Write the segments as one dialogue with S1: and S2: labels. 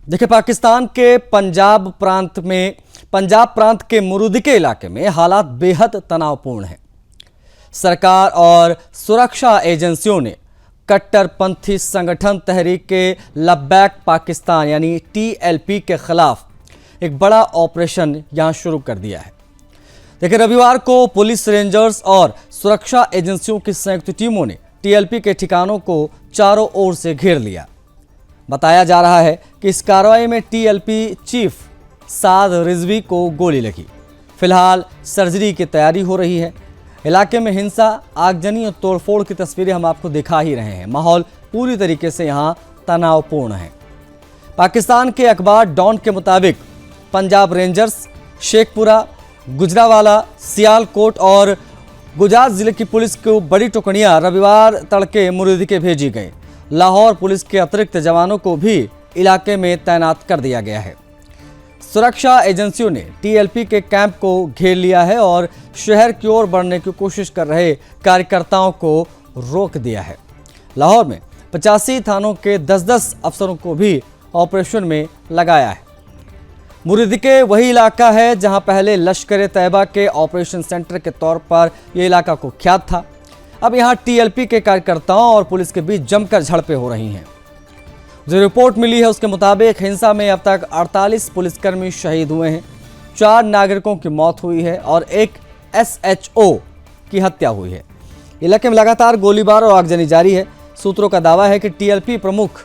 S1: देखिए, पाकिस्तान के पंजाब प्रांत के मुरुदिके इलाके में हालात बेहद तनावपूर्ण हैं। सरकार और सुरक्षा एजेंसियों ने कट्टरपंथी संगठन तहरीक-ए-लब्बैक पाकिस्तान यानी टीएलपी के खिलाफ एक बड़ा ऑपरेशन यहां शुरू कर दिया है। देखिए, रविवार को पुलिस, रेंजर्स और सुरक्षा एजेंसियों की संयुक्त टीमों ने टीएलपी के ठिकानों को चारों ओर से घेर लिया। बताया जा रहा है कि इस कार्रवाई में टीएलपी चीफ साद रिजवी को गोली लगी। फिलहाल सर्जरी की तैयारी हो रही है। इलाके में हिंसा, आगजनी और तोड़फोड़ की तस्वीरें हम आपको दिखा ही रहे हैं। माहौल पूरी तरीके से यहां तनावपूर्ण है। पाकिस्तान के अखबार डॉन के मुताबिक पंजाब रेंजर्स, शेखपुरा, गुजरावाला, सियालकोट और गुजरात जिले की पुलिस को बड़ी टुकड़ियां रविवार तड़के मुरुदिके भेजी गई। लाहौर पुलिस के अतिरिक्त जवानों को भी इलाके में तैनात कर दिया गया है। सुरक्षा एजेंसियों ने टीएलपी के कैंप को घेर लिया है और शहर की ओर बढ़ने की कोशिश कर रहे कार्यकर्ताओं को रोक दिया है। लाहौर में 85 थानों के 10-10 अफसरों को भी ऑपरेशन में लगाया है। मुरुदिके वही इलाका है जहां पहले लश्कर-ए-तैयबा के ऑपरेशन सेंटर के तौर पर यह इलाका कुख्यात था। अब यहां टीएलपी के कार्यकर्ताओं और पुलिस के बीच जमकर झड़पें हो रही हैं। जो रिपोर्ट मिली है उसके मुताबिक हिंसा में अब तक 48 पुलिसकर्मी शहीद हुए हैं, 4 नागरिकों की मौत हुई है और एक एसएचओ की हत्या हुई है। इलाके में लगातार गोलीबार और आगजनी जारी है। सूत्रों का दावा है कि टीएलपी प्रमुख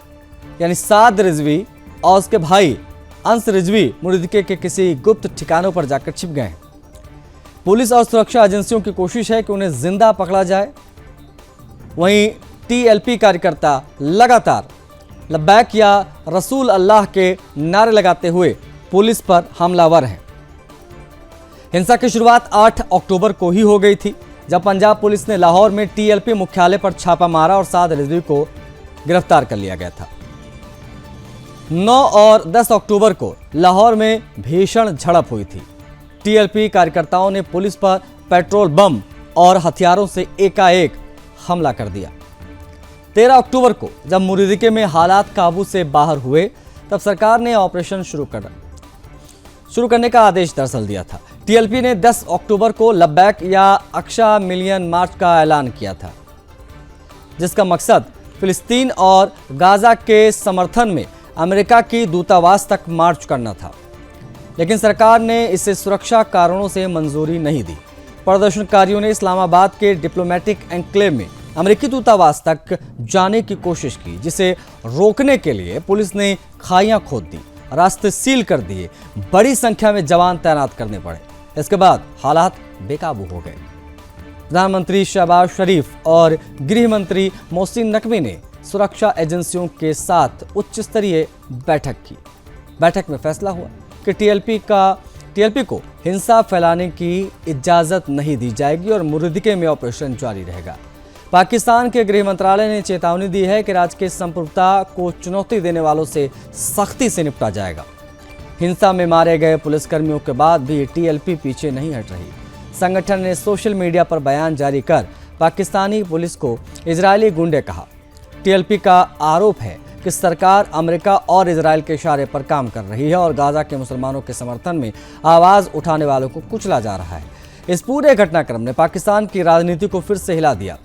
S1: यानी साद रिजवी और उसके भाई अंस रिजवी मुरुदिके के किसी गुप्त ठिकानों पर जाकर छिप गए हैं। पुलिस और सुरक्षा एजेंसियों की कोशिश है कि उन्हें जिंदा पकड़ा जाए। वहीं टीएलपी कार्यकर्ता लगातार लब्बैक या रसूल अल्लाह के नारे लगाते हुए पुलिस पर हमलावर हैं। हिंसा की शुरुआत 8 अक्टूबर को ही हो गई थी, जब पंजाब पुलिस ने लाहौर में टीएलपी मुख्यालय पर छापा मारा और साद रिजवी को गिरफ्तार कर लिया गया था। 9 और 10 अक्टूबर को लाहौर में भीषण झड़प हुई थी। टीएलपी कार्यकर्ताओं ने पुलिस पर पेट्रोल बम और हथियारों से एकाएक हमला कर दिया। 13 अक्टूबर को जब मुरुदिके में हालात काबू से बाहर हुए, तब सरकार ने ऑपरेशन शुरू करने का आदेश दरअसल दिया था। टीएलपी ने 10 अक्टूबर को लब्बैक या अक्सा मिलियन मार्च का ऐलान किया था, जिसका मकसद फिलिस्तीन और गाजा के समर्थन में अमेरिका की दूतावास तक मार्च करना था, लेकिन सरकार ने इसे सुरक्षा कारणों से मंजूरी नहीं दी। प्रदर्शनकारियों ने इस्लामाबाद के डिप्लोमेटिक एन्क्लेव में अमेरिकी दूतावास तक जाने की कोशिश की, जिसे रोकने के लिए पुलिस ने खाइयां खोद दी, रास्ते सील कर दिए, बड़ी संख्या में जवान तैनात करने पड़े। इसके बाद हालात बेकाबू हो गए। प्रधानमंत्री शहबाज शरीफ और गृह मंत्री मोहसिन नकवी ने सुरक्षा एजेंसियों के साथ उच्च स्तरीय बैठक की। बैठक में फैसला हुआ कि टीएलपी को हिंसा फैलाने की इजाजत नहीं दी जाएगी और मुरुदिके में ऑपरेशन जारी रहेगा। पाकिस्तान के गृह मंत्रालय ने चेतावनी दी है कि राज्य की संप्रभुता को चुनौती देने वालों से सख्ती से निपटा जाएगा। हिंसा में मारे गए पुलिसकर्मियों के बाद भी टीएलपी पीछे नहीं हट रही। संगठन ने सोशल मीडिया पर बयान जारी कर पाकिस्तानी पुलिस को इजरायली गुंडे कहा। टीएलपी का आरोप है कि सरकार अमेरिका और इजरायल के इशारे पर काम कर रही है और गाजा के मुसलमानों के समर्थन में आवाज़ उठाने वालों को कुचला जा रहा है। इस पूरे घटनाक्रम ने पाकिस्तान की राजनीति को फिर से हिला दिया।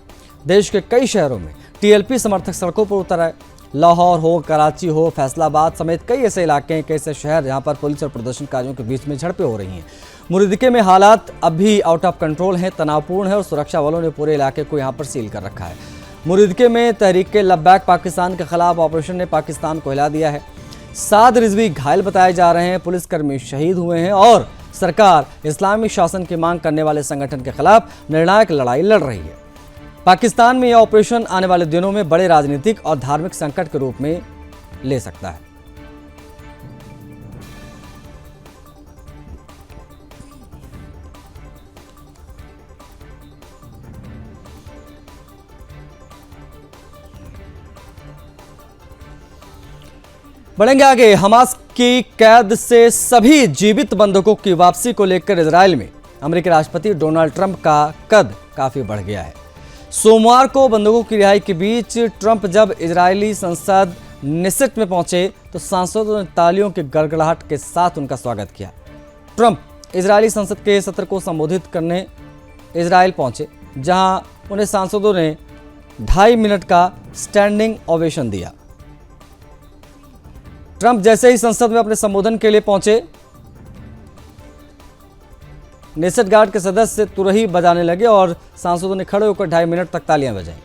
S1: देश के कई शहरों में टीएलपी समर्थक सड़कों पर उतर आए। लाहौर हो, कराची हो, फैसलाबाद समेत कई ऐसे इलाके हैं, कई ऐसे शहर जहां पर पुलिस और प्रदर्शनकारियों के बीच में झड़पें हो रही हैं। मुरुदिके में हालात अभी आउट ऑफ कंट्रोल हैं, तनावपूर्ण है और सुरक्षा बलों ने पूरे इलाके को यहां पर सील कर रखा है। मुरुदिके में तहरीक-ए-लब्बैक पाकिस्तान के खिलाफ ऑपरेशन ने पाकिस्तान को हिला दिया है। साद रिजवी घायल बताए जा रहे हैं, पुलिसकर्मी शहीद हुए हैं और सरकार इस्लामी शासन की मांग करने वाले संगठन के खिलाफ निर्णायक लड़ाई लड़ रही है। पाकिस्तान में यह ऑपरेशन आने वाले दिनों में बड़े राजनीतिक और धार्मिक संकट के रूप में ले सकता है। बढ़ेंगे आगे। हमास की कैद से सभी जीवित बंधकों की वापसी को लेकर इजरायल में अमेरिकी राष्ट्रपति डोनाल्ड ट्रंप का कद काफी बढ़ गया है। सोमवार को बंधकों की रिहाई के बीच ट्रंप जब इजरायली संसद निसिट में पहुंचे तो सांसदों ने तालियों की गड़गड़ाहट के साथ उनका स्वागत किया। ट्रंप इजरायली संसद के सत्र को संबोधित करने इजरायल पहुंचे, जहां उन्हें सांसदों ने 2.5 मिनट का स्टैंडिंग ओवेशन दिया। ट्रंप जैसे ही संसद में अपने संबोधन के लिए पहुंचे, नेसेट गार्ड के सदस्य तुरही बजाने लगे और सांसदों ने खड़े होकर 2.5 मिनट तक तालियां बजाई।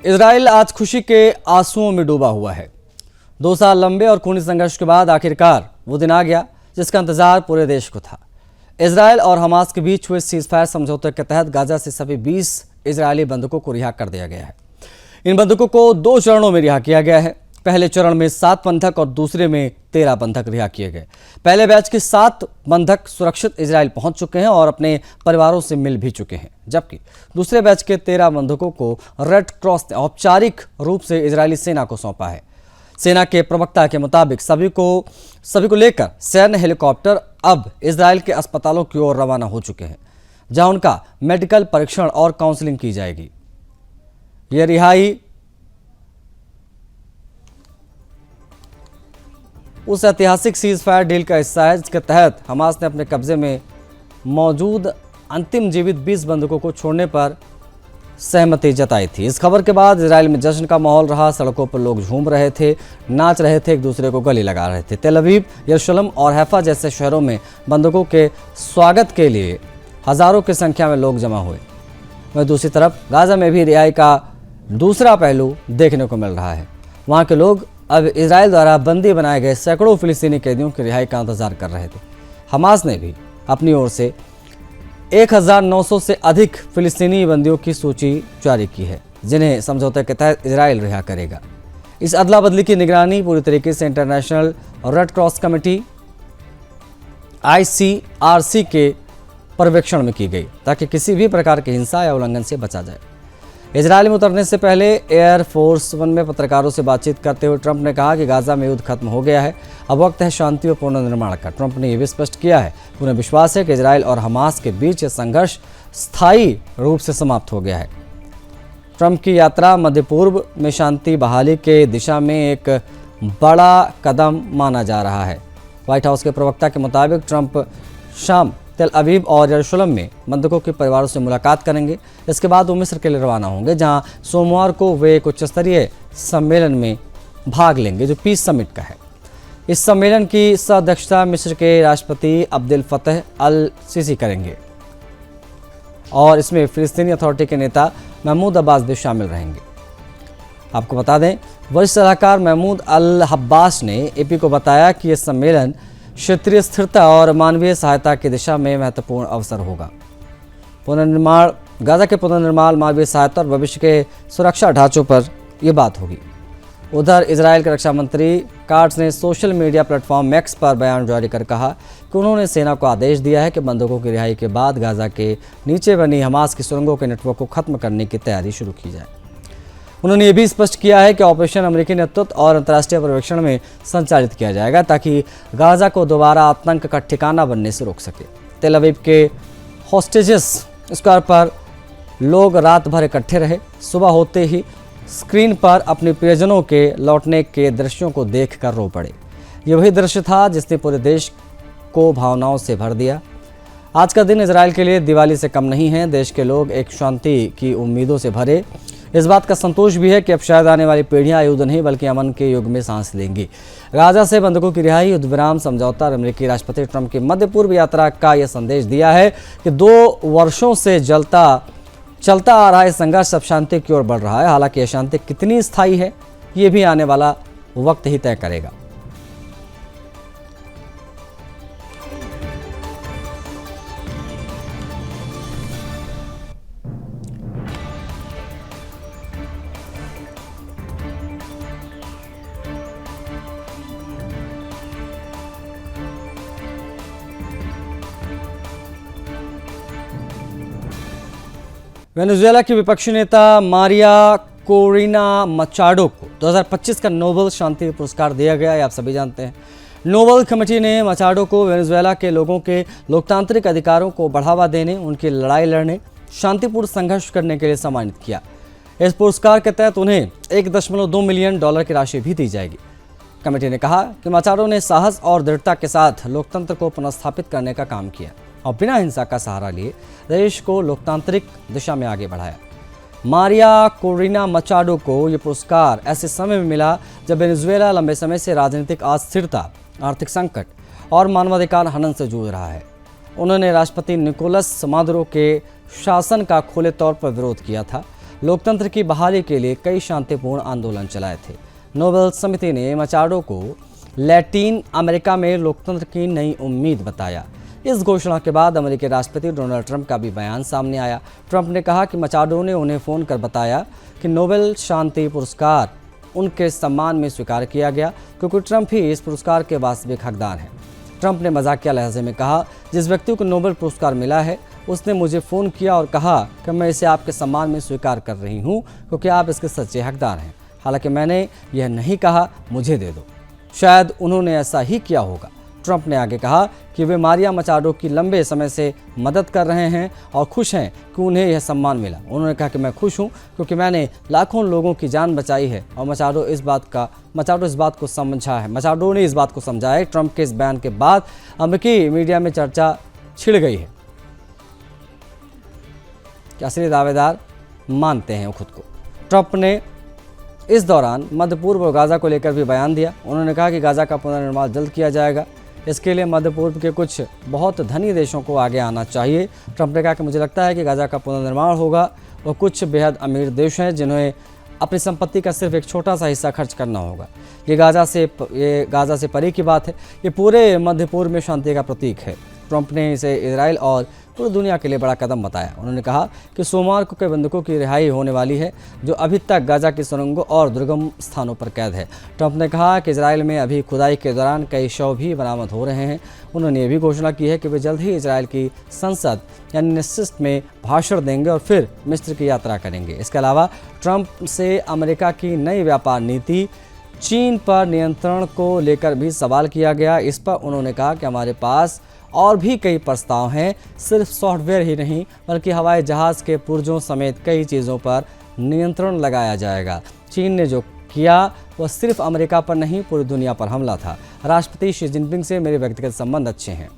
S1: इजराइल आज खुशी के आंसुओं में डूबा हुआ है। 2 साल लंबे और खूनी संघर्ष के बाद आखिरकार वो दिन आ गया जिसका इंतजार पूरे देश को था। इजराइल और हमास के बीच हुए सीजफायर समझौते के तहत गाजा से सभी 20 इजरायली बंधकों को रिहा कर दिया गया है। इन बंधकों को 2 चरणों में रिहा किया गया है। पहले चरण में 7 बंधक और दूसरे में 13 बंधक रिहा किए गए। पहले बैच के 7 बंधक सुरक्षित इजराइल पहुंच चुके हैं और अपने परिवारों से मिल भी चुके हैं, जबकि दूसरे बैच के 13 बंधकों को रेड क्रॉस ने औपचारिक रूप से इजरायली सेना को सौंपा है। सेना के प्रवक्ता के मुताबिक सभी को लेकर सैन्य हेलीकॉप्टर अब इजराइल के अस्पतालों की ओर रवाना हो चुके हैं, जहां उनका मेडिकल परीक्षण और काउंसलिंग की जाएगी। यह रिहाई उस ऐतिहासिक सीज फायर डील का हिस्सा है जिसके तहत हमास ने अपने कब्जे में मौजूद अंतिम जीवित 20 बंधकों को छोड़ने पर सहमति जताई थी। इस खबर के बाद इजराइल में जश्न का माहौल रहा। सड़कों पर लोग झूम रहे थे, नाच रहे थे, एक दूसरे को गले लगा रहे थे। तेल अवीव, यरूशलेम और हैफा जैसे शहरों में बंधकों के स्वागत के लिए हजारों की संख्या में लोग जमा हुए। वहीं दूसरी तरफ गाजा में भी रिहाई का दूसरा पहलू देखने को मिल रहा है। वहाँ के लोग अब इजराइल द्वारा बंदी बनाए गए सैकड़ों फिलिस्तीनी कैदियों की रिहाई का इंतजार कर रहे थे। हमास ने भी अपनी ओर से 1900 से अधिक फिलिस्तीनी बंदियों की सूची जारी की है, जिन्हें समझौते के तहत इजराइल रिहा करेगा। इस अदला बदली की निगरानी पूरी तरीके से international red cross committee ICRC के पर्यवेक्षण में की गई, ताकि किसी भी प्रकार की हिंसा या उल्लंघन से बचा जाए। इजराइल में उतरने से पहले एयरफोर्स 1 में पत्रकारों से बातचीत करते हुए ट्रंप ने कहा कि गाजा में युद्ध खत्म हो गया है, अब वक्त है शांति और पुनर्निर्माण का। ट्रंप ने यह भी स्पष्ट किया है कि उन्हें विश्वास है कि इजराइल और हमास के बीच यह संघर्ष स्थायी रूप से समाप्त हो गया है। ट्रंप की यात्रा मध्य पूर्व में शांति बहाली के दिशा में एक बड़ा कदम माना जा रहा है। व्हाइट हाउस के प्रवक्ता के मुताबिक ट्रंप शाम तेल अवीव और यरूशलेम में बंधकों के परिवारों से मुलाकात करेंगे। इसके बाद वो मिस्र के लिए रवाना होंगे, जहां सोमवार को वे एक उच्च स्तरीय सम्मेलन में भाग लेंगे जो पीस समिट का है। इस सम्मेलन की सह-अध्यक्षता मिस्र के राष्ट्रपति अब्देल फतह अल सीसी करेंगे और इसमें फिलिस्तीनी अथॉरिटी के नेता महमूद अब्बास भी शामिल रहेंगे। आपको बता दें, वरिष्ठ सलाहकार महमूद अल हब्बास ने AP को बताया कि यह सम्मेलन क्षेत्रीय स्थिरता और मानवीय सहायता की दिशा में महत्वपूर्ण अवसर होगा। गाजा के पुनर्निर्माण, मानवीय सहायता और भविष्य के सुरक्षा ढांचों पर यह बात होगी। उधर इजराइल के रक्षा मंत्री काट्स ने सोशल मीडिया प्लेटफॉर्म मैक्स पर बयान जारी कर कहा कि उन्होंने सेना को आदेश दिया है कि बंधकों की रिहाई के बाद गाजा के नीचे बनी हमास की सुरंगों के नेटवर्क को खत्म करने की तैयारी शुरू की जाए। उन्होंने ये भी स्पष्ट किया है कि ऑपरेशन अमेरिकी नेतृत्व और अंतर्राष्ट्रीय पर्यवेक्षण में संचालित किया जाएगा, ताकि गाजा को दोबारा आतंक का ठिकाना बनने से रोक सके। तेल अवीव के होस्टेजेस स्क्वायर पर लोग रात भर इकट्ठे रहे। सुबह होते ही स्क्रीन पर अपने प्रियजनों के लौटने के दृश्यों को देखकर रो पड़े। ये वही दृश्य था जिसने पूरे देश को भावनाओं से भर दिया। आज का दिन इजराइल के लिए दिवाली से कम नहीं है। देश के लोग एक शांति की उम्मीदों से भरे। इस बात का संतोष भी है कि अब शायद आने वाली पीढ़ियां युद्ध नहीं बल्कि अमन के युग में सांस लेंगी। गाजा से बंधकों की रिहाई, युद्ध विराम समझौता और अमेरिकी राष्ट्रपति ट्रंप की मध्य पूर्व यात्रा का यह संदेश दिया है कि 2 वर्षों से चलता आ रहा है संघर्ष अब शांति की ओर बढ़ रहा है। हालांकि यह शांति कितनी स्थायी है, ये भी आने वाला वक्त ही तय करेगा। वेनेजुएला की विपक्षी नेता मारिया कोरिना मचाडो को 2025 का नोबेल शांति पुरस्कार दिया गया, ये आप सभी जानते हैं। नोबेल कमेटी ने मचाडो को वेनेजुएला के लोगों के लोकतांत्रिक अधिकारों को बढ़ावा देने, उनकी लड़ाई लड़ने, शांतिपूर्ण संघर्ष करने के लिए सम्मानित किया। इस पुरस्कार के तहत उन्हें $1.2 मिलियन की राशि भी दी जाएगी। कमेटी ने कहा कि मचाडो ने साहस और दृढ़ता के साथ लोकतंत्र को पुनर्स्थापित करने का काम किया और बिना हिंसा का सहारा लिए देश को लोकतांत्रिक दिशा में आगे बढ़ाया। मारिया कोरिना मचाडो को ये पुरस्कार ऐसे समय में मिला जब वेनेजुएला लंबे समय से राजनीतिक अस्थिरता, आर्थिक संकट और मानवाधिकार हनन से जूझ रहा है। उन्होंने राष्ट्रपति निकोलस मादुरो के शासन का खुले तौर पर विरोध किया था, लोकतंत्र की बहाली के लिए कई शांतिपूर्ण आंदोलन चलाए थे। नोबेल समिति ने मचाडो को लैटिन अमेरिका में लोकतंत्र की नई उम्मीद बताया। इस घोषणा के बाद अमेरिकी राष्ट्रपति डोनाल्ड ट्रंप का भी बयान सामने आया। ट्रंप ने कहा कि मचाडो ने उन्हें फ़ोन कर बताया कि नोबेल शांति पुरस्कार उनके सम्मान में स्वीकार किया गया, क्योंकि ट्रंप ही इस पुरस्कार के वास्तविक हकदार हैं। ट्रंप ने मजाकिया लहजे में कहा, जिस व्यक्ति को नोबेल पुरस्कार मिला है उसने मुझे फ़ोन किया और कहा कि मैं इसे आपके सम्मान में स्वीकार कर रही हूँ क्योंकि आप इसके सच्चे हकदार हैं। हालांकि मैंने यह नहीं कहा मुझे दे दो। शायद उन्होंने ऐसा ही किया होगा। ट्रंप ने आगे कहा कि वे मारिया मचाडो की लंबे समय से मदद कर रहे हैं और खुश हैं कि उन्हें यह सम्मान मिला। उन्होंने कहा कि मैं खुश हूं क्योंकि मैंने लाखों लोगों की जान बचाई है और मचाडो ने इस बात को समझा है। ट्रंप के इस बयान के बाद अमेरिकी मीडिया में चर्चा छिड़ गई है कि असली दावेदार मानते हैं खुद को। ट्रंप ने इस दौरान मध्य पूर्व और गाज़ा को लेकर भी बयान दिया। उन्होंने कहा कि गाज़ा का पुनर्निर्माण जल्द किया जाएगा। इसके लिए मध्य पूर्व के कुछ बहुत धनी देशों को आगे आना चाहिए। ट्रंप ने कहा कि मुझे लगता है कि गाज़ा का पुनर्निर्माण होगा और कुछ बेहद अमीर देश हैं जिन्हें अपनी संपत्ति का सिर्फ एक छोटा सा हिस्सा खर्च करना होगा। ये गाज़ा से परे की बात है। ये पूरे मध्य पूर्व में शांति का प्रतीक है। ट्रंप ने इसे इजराइल और पूरी दुनिया के लिए बड़ा कदम बताया। उन्होंने कहा कि सोमवार को कई बंधकों की रिहाई होने वाली है जो अभी तक गाज़ा की सुरंगों और दुर्गम स्थानों पर कैद है। ट्रंप ने कहा कि इजराइल में अभी खुदाई के दौरान कई शव भी बरामद हो रहे हैं। उन्होंने ये भी घोषणा की है कि वे जल्द ही इजराइल की संसद यानी नेसेट में भाषण देंगे और फिर मिस्र की यात्रा करेंगे। इसके अलावा ट्रंप से अमेरिका की नई व्यापार नीति, चीन पर नियंत्रण को लेकर भी सवाल किया गया। इस पर उन्होंने कहा कि हमारे पास और भी कई प्रस्ताव हैं, सिर्फ सॉफ्टवेयर ही नहीं बल्कि हवाई जहाज़ के पुर्जों समेत कई चीज़ों पर नियंत्रण लगाया जाएगा। चीन ने जो किया वह सिर्फ अमेरिका पर नहीं पूरी दुनिया पर हमला था। राष्ट्रपति शी जिनपिंग से मेरे व्यक्तिगत संबंध अच्छे हैं।